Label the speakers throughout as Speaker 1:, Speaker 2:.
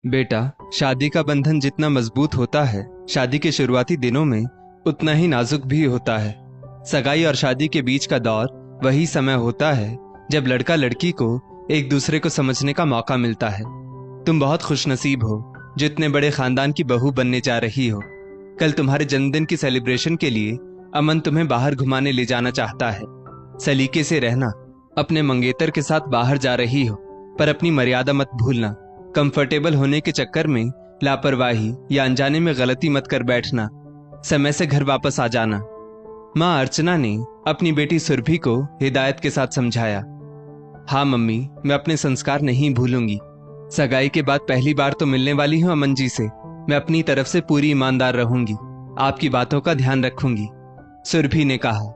Speaker 1: बेटा, शादी का बंधन जितना मजबूत होता है शादी के शुरुआती दिनों में, उतना ही नाजुक भी होता है। सगाई और शादी के बीच का दौर वही समय होता है जब लड़का लड़की को एक दूसरे को समझने का मौका मिलता है। तुम बहुत खुशनसीब हो जो इतने बड़े खानदान की बहू बनने जा रही हो। कल तुम्हारे जन्मदिन की सेलिब्रेशन के लिए अमन तुम्हें बाहर घुमाने ले जाना चाहता है। सलीके से रहना। अपने मंगेतर के साथ बाहर जा रही हो, पर अपनी मर्यादा मत भूलना। कंफर्टेबल होने के चक्कर में लापरवाही या अनजाने में गलती मत कर बैठना। समय से घर वापस आ जाना। माँ अर्चना ने अपनी बेटी सुरभि को हिदायत के साथ समझाया। हाँ मम्मी, मैं अपने संस्कार नहीं भूलूंगी। सगाई के बाद पहली बार तो मिलने वाली हूँ अमन जी से। मैं अपनी तरफ से पूरी ईमानदार रहूंगी, आपकी बातों का ध्यान रखूंगी, सुरभि ने कहा।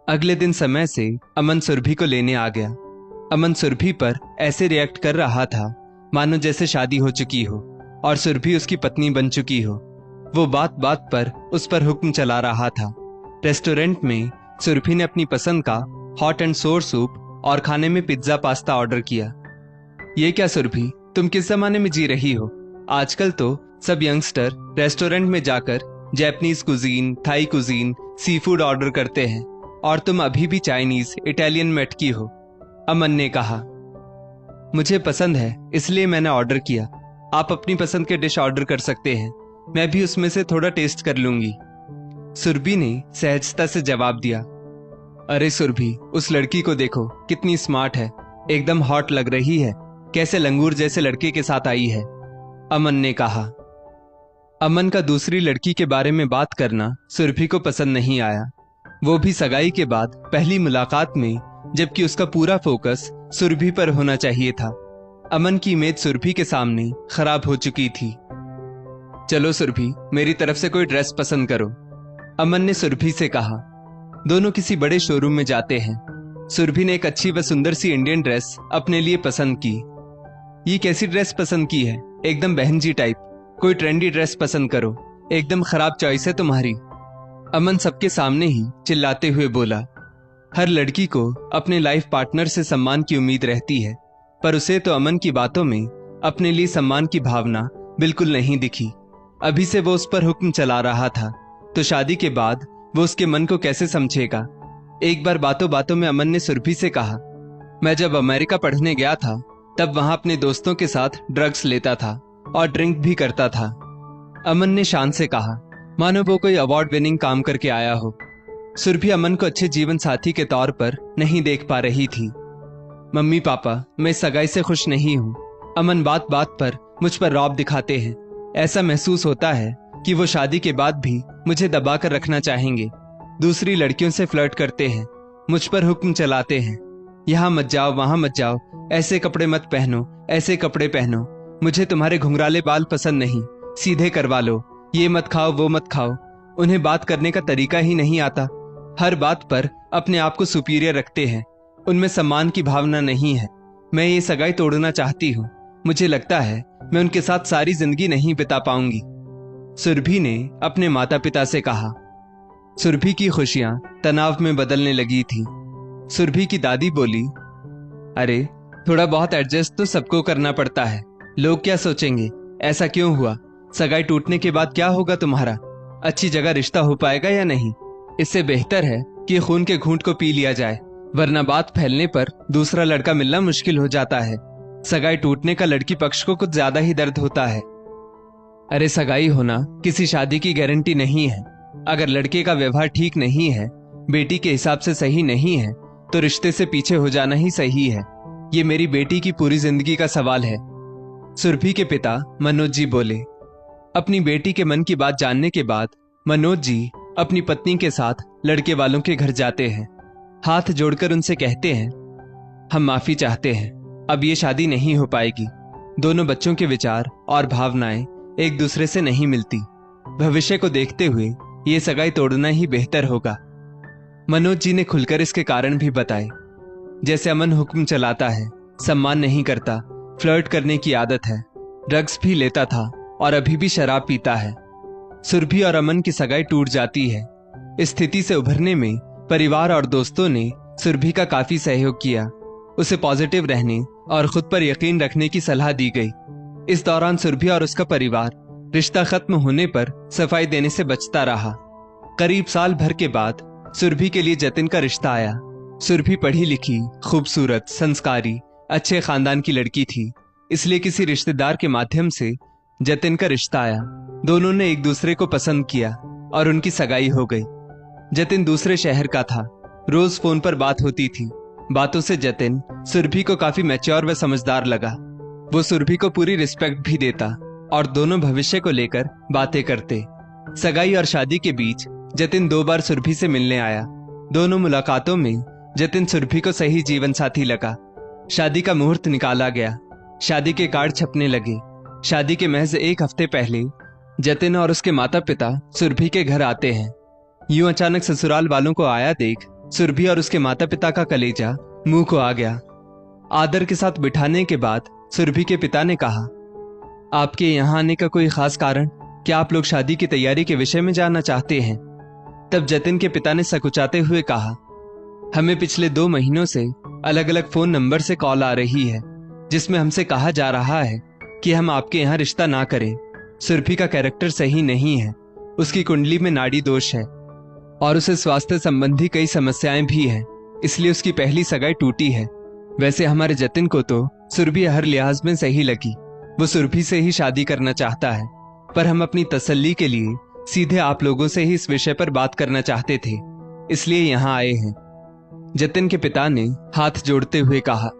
Speaker 1: अगले दिन समय से अमन सुरभि को लेने आ गया। अमन सुरभि पर ऐसे रिएक्ट कर रहा था मानो जैसे शादी हो चुकी हो और सुरभि उसकी पत्नी बन चुकी हो। वो बात बात पर उस पर हुक्म चला रहा था। रेस्टोरेंट में सुरभि ने अपनी पसंद का हॉट एंड सोर सूप और खाने में पिज्जा पास्ता ऑर्डर किया। ये क्या सुरभि, तुम किस जमाने में जी रही हो? आजकल तो सब यंगस्टर रेस्टोरेंट में जाकर Japanese cuisine, Thai cuisine, sea food order करते हैं और तुम अभी भी चाइनीज, इटालियन में अटकी हो, अमन ने कहा। मुझे पसंद है इसलिए मैंने ऑर्डर किया। आप अपनी पसंद के डिश ऑर्डर कर सकते हैं, मैं भी उसमें से थोड़ा टेस्ट कर लूंगी, सुरभि ने सहजता से जवाब दिया। अरे सुरभि, उस लड़की को देखो, कितनी स्मार्ट है, एकदम हॉट लग रही है, कैसे लंगूर जैसे लड़के के साथ आई है, अमन ने कहा। अमन का दूसरी लड़की के बारे में बात करना सुरभि को पसंद नहीं आया, वो भी सगाई के बाद पहली मुलाकात में, जबकि उसका पूरा फोकस सुरभि पर होना चाहिए था। अमन की इमेज सुरभि के सामने खराब हो चुकी थी। चलो सुरभि, मेरी तरफ से कोई ड्रेस पसंद करो, अमन ने सुरभि से कहा। दोनों किसी बड़े शोरूम में जाते हैं। सुरभि ने एक अच्छी व सुंदर सी इंडियन ड्रेस अपने लिए पसंद की। ये कैसी ड्रेस पसंद की है? एकदम बहन जी टाइप, कोई ट्रेंडी ड्रेस पसंद करो, एकदम खराब चॉइस है तुम्हारी, अमन सबके सामने ही चिल्लाते हुए बोला। हर लड़की को अपने लाइफ पार्टनर से सम्मान की उम्मीद रहती है, पर उसे तो अमन की बातों में अपने लिए सम्मान की भावना बिल्कुल नहीं दिखी। अभी से वो उस पर हुक्म चला रहा था, तो शादी के बाद वो उसके मन को कैसे समझेगा? एक बार बातों बातों में अमन ने सुरभि से कहा, मैं जब अमेरिका पढ़ने गया था तब वहां अपने दोस्तों के साथ ड्रग्स लेता था और ड्रिंक भी करता था, अमन ने शान से कहा, मानो वो कोई अवार्ड विनिंग काम करके आया हो। सुरभि अमन को अच्छे जीवन साथी के तौर पर नहीं देख पा रही थी। मम्मी पापा, मैं सगाई से खुश नहीं हूँ, अमन बात बात पर मुझ पर रौब दिखाते हैं। ऐसा महसूस होता है कि वो शादी के बाद भी मुझे दबा कर रखना चाहेंगे। दूसरी लड़कियों से फ्लर्ट करते हैं, मुझ पर हुक्म चलाते हैं, यहाँ मत जाओ, वहां मत जाओ, ऐसे कपड़े मत पहनो, ऐसे कपड़े पहनो, मुझे तुम्हारे घुंघराले बाल पसंद नहीं, सीधे करवा लो, ये मत खाओ, वो मत खाओ। उन्हें बात करने का तरीका ही नहीं आता। हर बात पर अपने आप को सुपीरियर रखते हैं, उनमें सम्मान की भावना नहीं है। मैं ये सगाई तोड़ना चाहती हूँ। मुझे लगता है मैं उनके साथ सारी जिंदगी नहीं बिता पाऊंगी, सुरभि ने अपने माता पिता से कहा। सुरभि की खुशियां तनाव में बदलने लगी थी। सुरभि की दादी बोली, अरे थोड़ा बहुत एडजस्ट तो सबको करना पड़ता है, लोग क्या सोचेंगे? ऐसा क्यों हुआ? सगाई टूटने के बाद क्या होगा तुम्हारा? अच्छी जगह रिश्ता हो पाएगा या नहीं? इससे बेहतर है कि खून के घूंट को पी लिया जाए, वरना बात फैलने पर दूसरा लड़का मिलना मुश्किल हो जाता है। सगाई टूटने का लड़की पक्ष को कुछ ज्यादा ही दर्द होता है। अरे सगाई होना किसी शादी की गारंटी नहीं है। अगर लड़के का व्यवहार ठीक नहीं है, बेटी के हिसाब से सही नहीं है, तो रिश्ते से पीछे हो जाना ही सही है। ये मेरी बेटी की पूरी जिंदगी का सवाल है, सुरभि के पिता मनोज जी बोले। अपनी बेटी के मन की बात जानने के बाद मनोज जी अपनी पत्नी के साथ लड़के वालों के घर जाते हैं। हाथ जोड़कर उनसे कहते हैं, हम माफी चाहते हैं, अब ये शादी नहीं हो पाएगी। दोनों बच्चों के विचार और भावनाएं एक दूसरे से नहीं मिलती। भविष्य को देखते हुए ये सगाई तोड़ना ही बेहतर होगा। मनोज जी ने खुलकर इसके कारण भी बताए। जैसे अमन हुक्म चलाता है, सम्मान नहीं करता, फ्लर्ट करने की आदत है, ड्रग्स भी लेता था और अभी भी शराब पीता है। सुरभि और अमन की सगाई टूट जाती है। इस स्थिति से उभरने में परिवार और दोस्तों ने सुरभि का काफी सहयोग किया। उसे पॉजिटिव रहने और खुद पर यकीन रखने की सलाह दी गई। इस दौरान सुरभि और उसका परिवार रिश्ता खत्म होने पर सफाई देने से बचता रहा। करीब साल भर के बाद सुरभि के लिए जतिन का रिश्ता आया। सुरभि पढ़ी लिखी, खूबसूरत, संस्कारी, अच्छे खानदान की लड़की थी, इसलिए किसी रिश्तेदार के माध्यम से जतिन का रिश्ता आया। दोनों ने एक दूसरे को पसंद किया और उनकी सगाई हो गई। जतिन दूसरे शहर का था। रोज फोन पर बात होती थी। बातों से जतिन सुरभि को काफी मैच्योर व समझदार लगा। वो सुरभि को पूरी रिस्पेक्ट भी देता और दोनों भविष्य को लेकर बातें करते। सगाई और शादी के बीच जतिन 2 बार सुरभि से मिलने आया। दोनों मुलाकातों में जतिन सुरभि को सही जीवन साथी लगा। शादी का मुहूर्त निकाला गया। शादी के कार्ड छपने लगे। शादी के महज 1 हफ्ते पहले जतिन और उसके माता पिता सुरभि के घर आते हैं। यूं अचानक ससुराल वालों को आया देख सुरभि और उसके माता पिता का कलेजा मुंह को आ गया। आदर के साथ बिठाने के बाद सुरभि के पिता ने कहा, आपके यहाँ आने का कोई खास कारण? क्या आप लोग शादी की तैयारी के विषय में जानना चाहते हैं? तब जतिन के पिता ने सकुचाते हुए कहा, हमें पिछले 2 महीनों से अलग अलग फोन नंबर से कॉल आ रही है, जिसमें हमसे कहा जा रहा है कि हम आपके यहाँ रिश्ता ना करें। सुरभि का कैरेक्टर सही नहीं है, उसकी कुंडली में नाड़ी दोष है और उसे स्वास्थ्य संबंधी कई समस्याएं भी हैं, इसलिए उसकी पहली सगाई टूटी है। वैसे हमारे जतिन को तो सुरभि हर लिहाज में सही लगी। वो सुरभि से ही शादी करना चाहता है, पर हम अपनी तसल्ली के लिए सीधे आप लोगों से ही इस विषय पर बात करना चाहते थे, इसलिए यहाँ आए हैं। जतिन के पिता ने हाथ जोड़ते हुए कहा,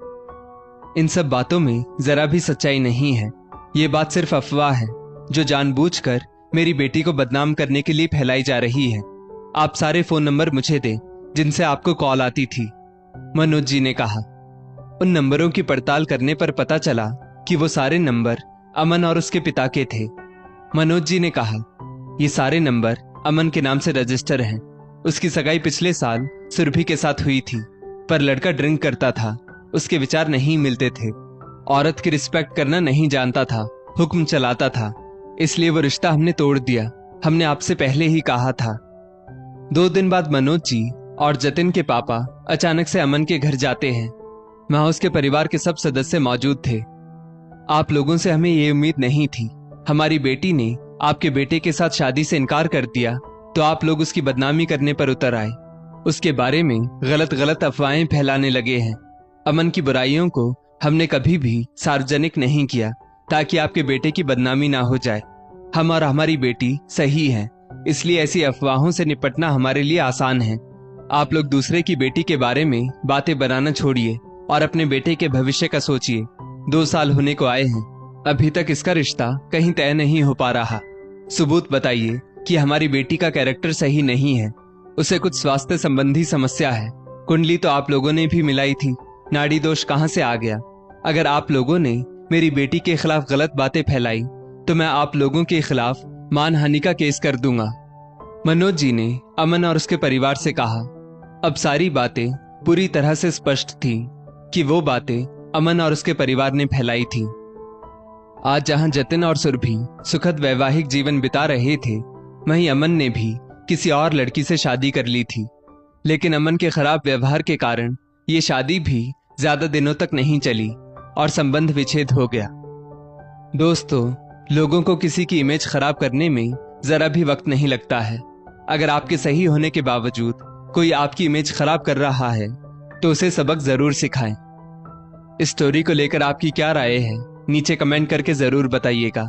Speaker 1: इन सब बातों में जरा भी सच्चाई नहीं है। ये बात सिर्फ अफवाह है जो जानबूझकर मेरी बेटी को बदनाम करने के लिए फैलाई जा रही है। आप सारे फोन नंबर मुझे दें जिनसे आपको कॉल आती थी। मनोज जी ने कहा। उन नंबरों की पड़ताल करने पर पता चला कि वो सारे नंबर अमन और उसके पिता के थे। मनोज जी ने कहा, ये सारे नंबर अमन के नाम से रजिस्टर हैं। उसकी सगाई पिछले साल सुरभि के साथ हुई थी, पर लड़का ड्रिंक करता था, उसके विचार नहीं मिलते थे, औरत की रिस्पेक्ट करना नहीं जानता था, हुक्म चलाता था, इसलिए वो रिश्ता हमने तोड़ दिया। हमने आपसे पहले ही कहा था। 2 दिन बाद मनोज जी और जतिन के पापा अचानक से अमन के घर जाते हैं। वहां उसके परिवार के सब सदस्य मौजूद थे। आप लोगों से हमें ये उम्मीद नहीं थी। हमारी बेटी ने आपके बेटे के साथ शादी से इनकार कर दिया तो आप लोग उसकी बदनामी करने पर उतर आए। उसके बारे में गलत अफवाहें फैलाने लगे हैं। अमन की बुराइयों को हमने कभी भी सार्वजनिक नहीं किया ताकि आपके बेटे की बदनामी ना हो जाए। हम और हमारी बेटी सही हैं, इसलिए ऐसी अफवाहों से निपटना हमारे लिए आसान है। आप लोग दूसरे की बेटी के बारे में बातें बनाना छोड़िए और अपने बेटे के भविष्य का सोचिए। 2 साल होने को आए हैं, अभी तक इसका रिश्ता कहीं तय नहीं हो पा रहा। सबूत बताइए कि हमारी बेटी का कैरेक्टर सही नहीं है, उसे कुछ स्वास्थ्य संबंधी समस्या है। कुंडली तो आप लोगों ने भी मिलाई थी, नाड़ी दोष कहां से आ गया? अगर आप लोगों ने मेरी बेटी के खिलाफ गलत बातें फैलाई तो मैं आप लोगों के खिलाफ मानहानि का केस कर दूंगा। मनोज जी ने अमन और उसके परिवार से कहा। अब सारी बातें पूरी तरह से स्पष्ट थी कि वो बातें अमन और उसके परिवार ने फैलाई थी। आज जहां जतिन और सुरभि सुखद वैवाहिक जीवन बिता रहे थे, वहीं अमन ने भी किसी और लड़की से शादी कर ली थी। लेकिन अमन के खराब व्यवहार के कारण ये शादी भी ज्यादा दिनों तक नहीं चली और संबंध विच्छेद हो गया। दोस्तों, लोगों को किसी की इमेज खराब करने में जरा भी वक्त नहीं लगता है। अगर आपके सही होने के बावजूद कोई आपकी इमेज खराब कर रहा है तो उसे सबक जरूर सिखाएं। इस स्टोरी को लेकर आपकी क्या राय है, नीचे कमेंट करके जरूर बताइएगा।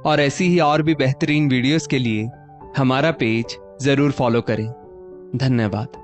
Speaker 1: और ऐसी ही और भी बेहतरीन वीडियोस के लिए हमारा पेज जरूर फॉलो करें। धन्यवाद।